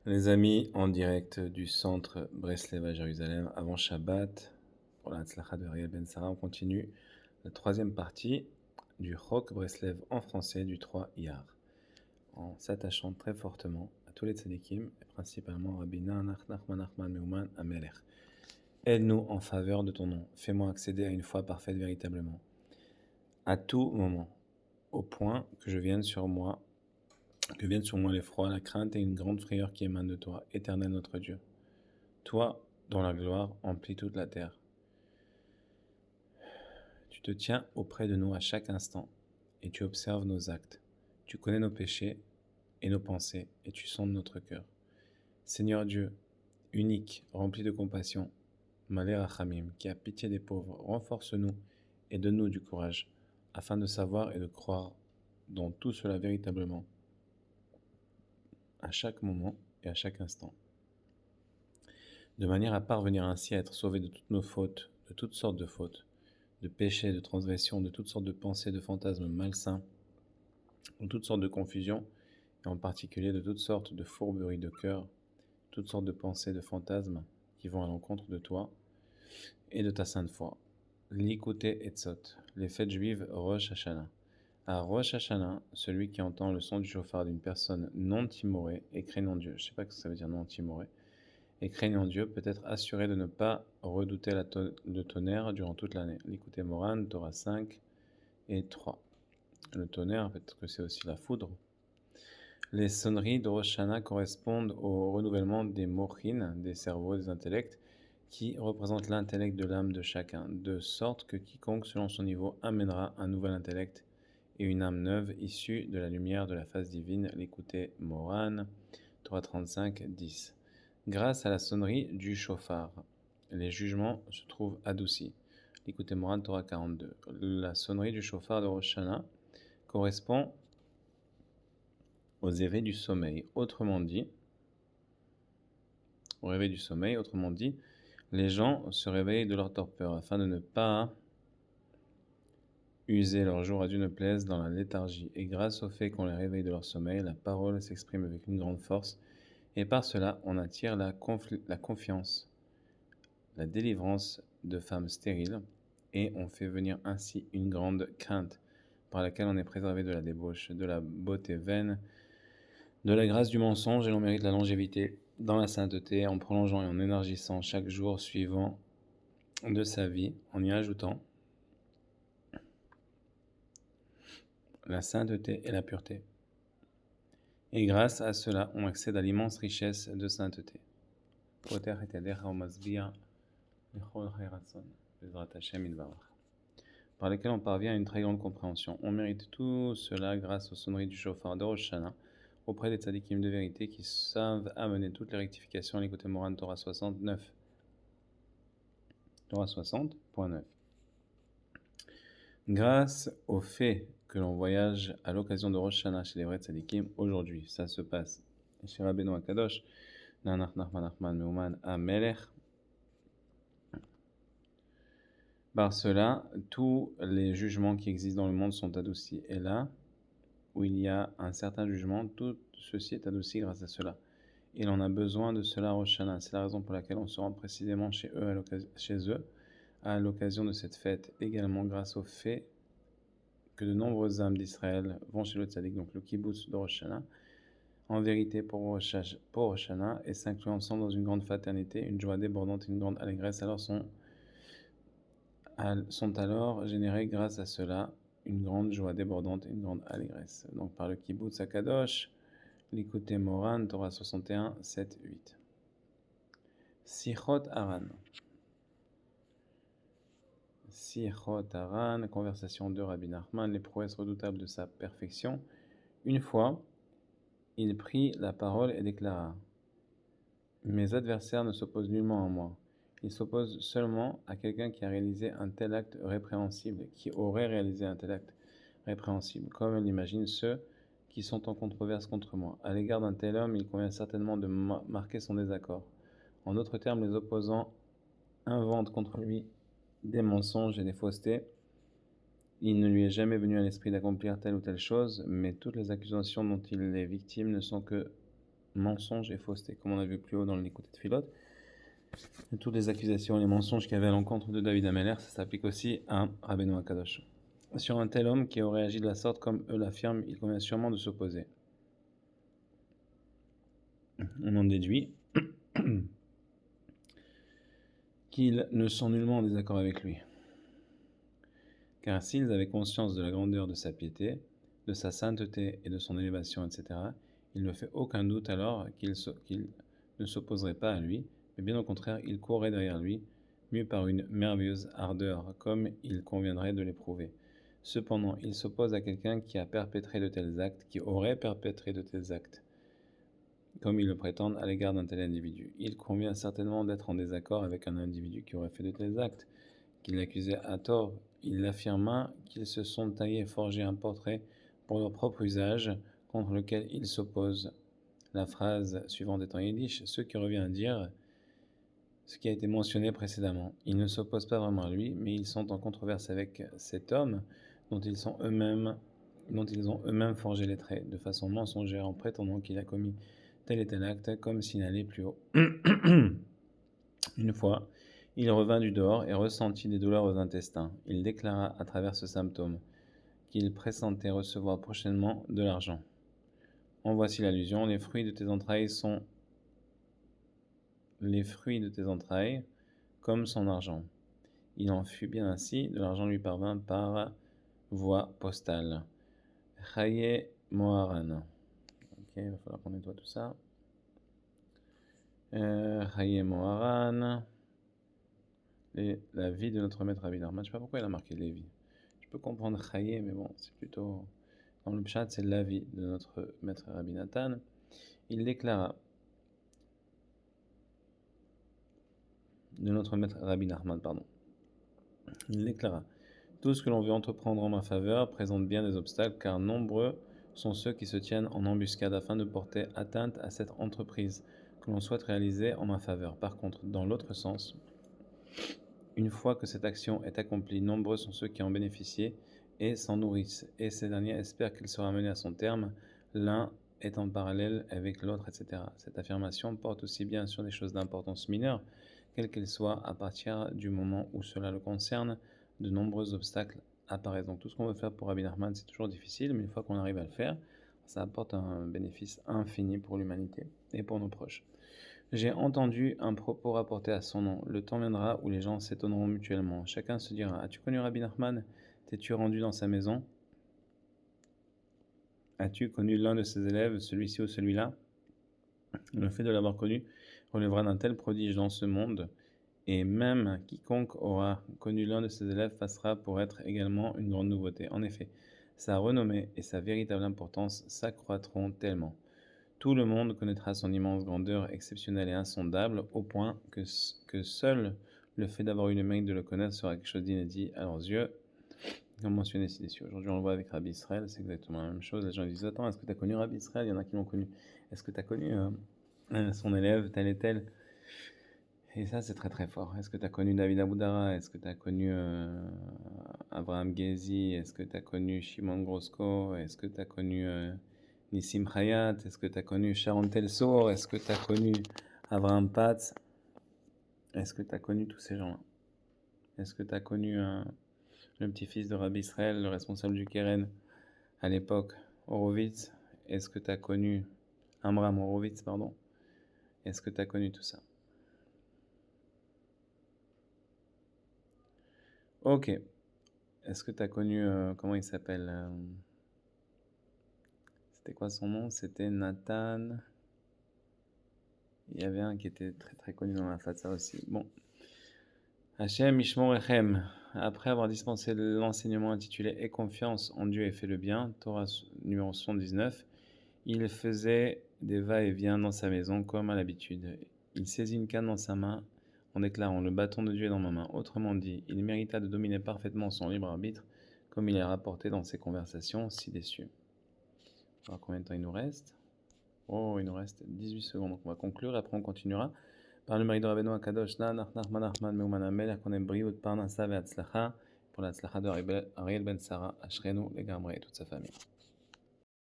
Les amis, en direct du centre Breslev à Jérusalem, avant Shabbat, pour la Tzlacha de Ariel Ben Sarah, on continue la troisième partie du Chok Breslev en français du 3 Iyar, en s'attachant très fortement à tous les tzadikim, et principalement Rabbi Nachman Meuman Amelech. Aide-nous en faveur de ton nom, fais-moi accéder à une foi parfaite véritablement, à tout moment, au point que vienne sur moi l'effroi, la crainte et une grande frayeur qui émanent de toi, éternel notre Dieu. Toi, dont la gloire emplit toute la terre. Tu te tiens auprès de nous à chaque instant, et tu observes nos actes. Tu connais nos péchés et nos pensées, et tu sondes notre cœur. Seigneur Dieu, unique, rempli de compassion, Malé Rachamim, qui a pitié des pauvres, renforce-nous et donne-nous du courage, afin de savoir et de croire dans tout cela véritablement, à chaque moment et à chaque instant, de manière à parvenir ainsi à être sauvés de toutes nos fautes, de toutes sortes de fautes, de péchés, de transgressions, de toutes sortes de pensées, de fantasmes malsains, de toutes sortes de confusions, et en particulier de toutes sortes de fourberies de cœur, toutes sortes de pensées, de fantasmes qui vont à l'encontre de toi et de ta sainte foi. L'Ikouté Etzot, les fêtes juives Rosh Hashanah. À Rosh Hashanah, celui qui entend le son du chauffard d'une personne non timorée et craignant Dieu, je ne sais pas ce que ça veut dire non timorée, et craignant Dieu peut être assuré de ne pas redouter le tonnerre durant toute l'année. L'Ikouté Moran, Torah 5 et 3. Le tonnerre, peut-être que c'est aussi la foudre. Les sonneries de Rosh Hashanah correspondent au renouvellement des mochines, des cerveaux, des intellects, qui représentent l'intellect de l'âme de chacun, de sorte que quiconque, selon son niveau, amènera un nouvel intellect et une âme neuve issue de la lumière de la face divine. L'écouter Moran, 335, 10. Grâce à la sonnerie du chauffard, les jugements se trouvent adoucis. L'écouter Moran, Torah 42. La sonnerie du chauffard de Rosh Hashanah correspond aux éveils du sommeil. Autrement dit, les gens se réveillent de leur torpeur afin de ne pas user leur jour à Dieu ne plaise dans la léthargie. Et grâce au fait qu'on les réveille de leur sommeil, la parole s'exprime avec une grande force, et par cela on attire la confiance, la délivrance de femmes stériles, et on fait venir ainsi une grande crainte, par laquelle on est préservé de la débauche, de la beauté vaine, de la grâce du mensonge, et l'on mérite la longévité dans la sainteté en prolongeant et en élargissant chaque jour suivant de sa vie, en y ajoutant la sainteté et la pureté. Et grâce à cela, on accède à l'immense richesse de sainteté. Par lesquels on parvient à une très grande compréhension. On mérite tout cela grâce aux sonneries du chauffard de Rosh Hashanah, auprès des tzadikim de vérité qui savent amener toutes les rectifications à l'écoute Moran Torah 69. Torah 60.9. Grâce au fait que l'on voyage à l'occasion de Rosh Hashanah chez les vrais tzadikim, aujourd'hui, ça se passe chez Rabbeinu Akadosh, Nachman Meuman Amelech. Par cela, tous les jugements qui existent dans le monde sont adoucis. Et là où il y a un certain jugement, tout ceci est adouci grâce à cela. Et l'on a besoin de cela à Rosh Hashanah. C'est la raison pour laquelle on se rend précisément chez eux à l'occasion de cette fête. Également grâce au fait que de nombreuses âmes d'Israël vont chez le tzaddik, donc le kibbutz de Rosh Hashanah, en vérité pour Rosh Hashanah, et s'incluent ensemble dans une grande fraternité, une joie débordante et une grande allégresse, alors sont alors générées grâce à cela une grande joie débordante et une grande allégresse. Donc par le kibbutz Akadosh, l'Ikouté Moran, Torah 61, 7, 8. Sichot Haran. Sichot Haran, conversation de Rabbi Nachman, les prouesses redoutables de sa perfection. Une fois, il prit la parole et déclara: mes adversaires ne s'opposent nullement à moi. Ils s'opposent seulement à quelqu'un qui a réalisé un tel acte répréhensible, qui aurait réalisé un tel acte répréhensible, comme l'imaginent ceux qui sont en controverse contre moi. À l'égard d'un tel homme, il convient certainement de marquer son désaccord. En d'autres termes, les opposants inventent contre lui des mensonges et des faussetés. Il ne lui est jamais venu à l'esprit d'accomplir telle ou telle chose, mais toutes les accusations dont il est victime ne sont que mensonge et fausseté. Comme on a vu plus haut dans le Likutei Tfilot, toutes les accusations et les mensonges qu'il y avait à l'encontre de David Ameller, ça s'applique aussi à Rabbeinu Akadosh. Sur un tel homme qui aurait agi de la sorte comme eux l'affirment, il convient sûrement de s'opposer. On en déduit qu'ils ne sont nullement en désaccord avec lui. Car s'ils avaient conscience de la grandeur de sa piété, de sa sainteté et de son élévation, etc., il ne fait aucun doute alors qu'ils ne s'opposeraient pas à lui, mais bien au contraire, ils courraient derrière lui, mus par une merveilleuse ardeur, comme il conviendrait de l'éprouver. Cependant, il s'oppose à quelqu'un qui a perpétré de tels actes, qui aurait perpétré de tels actes, comme ils le prétendent à l'égard d'un tel individu. Il convient certainement d'être en désaccord avec un individu qui aurait fait de tels actes, qu'il accusait à tort. Il affirma qu'ils se sont taillés et forgés un portrait pour leur propre usage, contre lequel ils s'opposent. La phrase suivante est en yiddish, ce qui revient à dire ce qui a été mentionné précédemment. Ils ne s'opposent pas vraiment à lui, mais ils sont en controverse avec cet homme dont ils ont eux-mêmes forgé les traits, de façon mensongère, en prétendant qu'il a commis tel et tel acte, comme s'il allait plus haut. Une fois, il revint du dehors et ressentit des douleurs aux intestins. Il déclara à travers ce symptôme qu'il pressentait recevoir prochainement de l'argent. En voici l'allusion, les fruits de tes entrailles sont les fruits de tes entrailles comme son argent. Il en fut bien ainsi, de l'argent lui parvint par voie postale. Chaye Moharan. Ok, il va falloir qu'on nettoie tout ça. Chaye Moharan. La vie de notre maître Rabbi Nachman. Je ne sais pas pourquoi il a marqué les vies. Je peux comprendre Chaye, mais bon, c'est plutôt. Dans le pshat, c'est la vie de notre maître Rabbi Nathan. Il déclara. De notre maître Rabbi Nachman, pardon. Il déclara. Tout ce que l'on veut entreprendre en ma faveur présente bien des obstacles, car nombreux sont ceux qui se tiennent en embuscade afin de porter atteinte à cette entreprise que l'on souhaite réaliser en ma faveur. Par contre, dans l'autre sens, une fois que cette action est accomplie, nombreux sont ceux qui en bénéficient et s'en nourrissent, et ces derniers espèrent qu'il sera mené à son terme, l'un est en parallèle avec l'autre, etc. Cette affirmation porte aussi bien sur des choses d'importance mineure, quelles qu'elles soient, à partir du moment où cela le concerne, de nombreux obstacles apparaissent. Donc tout ce qu'on veut faire pour Rabbi Nachman, c'est toujours difficile, mais une fois qu'on arrive à le faire, ça apporte un bénéfice infini pour l'humanité et pour nos proches. J'ai entendu un propos rapporté à son nom. Le temps viendra où les gens s'étonneront mutuellement. Chacun se dira, as-tu connu Rabbi Nachman? T'es-tu rendu dans sa maison? As-tu connu l'un de ses élèves, celui-ci ou celui-là? Le fait de l'avoir connu relèvera d'un tel prodige dans ce monde, et même quiconque aura connu l'un de ses élèves passera pour être également une grande nouveauté. En effet, sa renommée et sa véritable importance s'accroîtront tellement. Tout le monde connaîtra son immense grandeur exceptionnelle et insondable, au point que seul le fait d'avoir eu le mérite de le connaître sera quelque chose d'inédit à leurs yeux, comme mentionné ci-dessus. Aujourd'hui, on le voit avec Rabbi Israël, c'est exactement la même chose. Les gens disent, attends, est-ce que tu as connu Rabbi Israël? Il y en a qui l'ont connu. Est-ce que tu as connu son élève, tel et tel? Et ça, c'est très très fort. Est-ce que tu as connu David Aboudara? Est-ce que tu as connu Abraham Gezi? Est-ce que tu as connu Shimon Grosko? Est-ce que tu as connu Nissim Hayat? Est-ce que tu as connu Sharon Telsour? Est-ce que tu as connu Abraham Patz? Est-ce que tu as connu tous ces gens-là? Est-ce que tu as connu le petit-fils de Rabbi Israël, le responsable du Keren à l'époque, Horowitz? Est-ce que tu as connu Amram Horowitz, pardon? Est-ce que tu as connu tout ça? Ok. Est-ce que tu as connu, comment il s'appelle? C'était quoi son nom? C'était Nathan. Il y avait un qui était très très connu dans la Fatsa aussi. Bon. Hachem Ishmor Echem. Après avoir dispensé l'enseignement intitulé Aie confiance en Dieu et fais le bien, Torah numéro 79, il faisait des va-et-vient dans sa maison comme à l'habitude. Il saisit une canne dans sa main en déclarant le bâton de Dieu est dans ma main. Autrement dit, il mérita de dominer parfaitement son libre arbitre, comme il est rapporté dans ses conversations ci-dessus. Alors combien de temps il nous reste? Oh, il nous reste 18 secondes, donc on va conclure, après on continuera. Par le mérite de Rabbeinu Akadosh, Nachman Nachman Meuman Amelech, qu'on aime Briut, Parnassa et Hatzlacha, pour la Hatzlacha de Ariel Ben Sarah, Ashrenu, les Gamre et toute sa famille.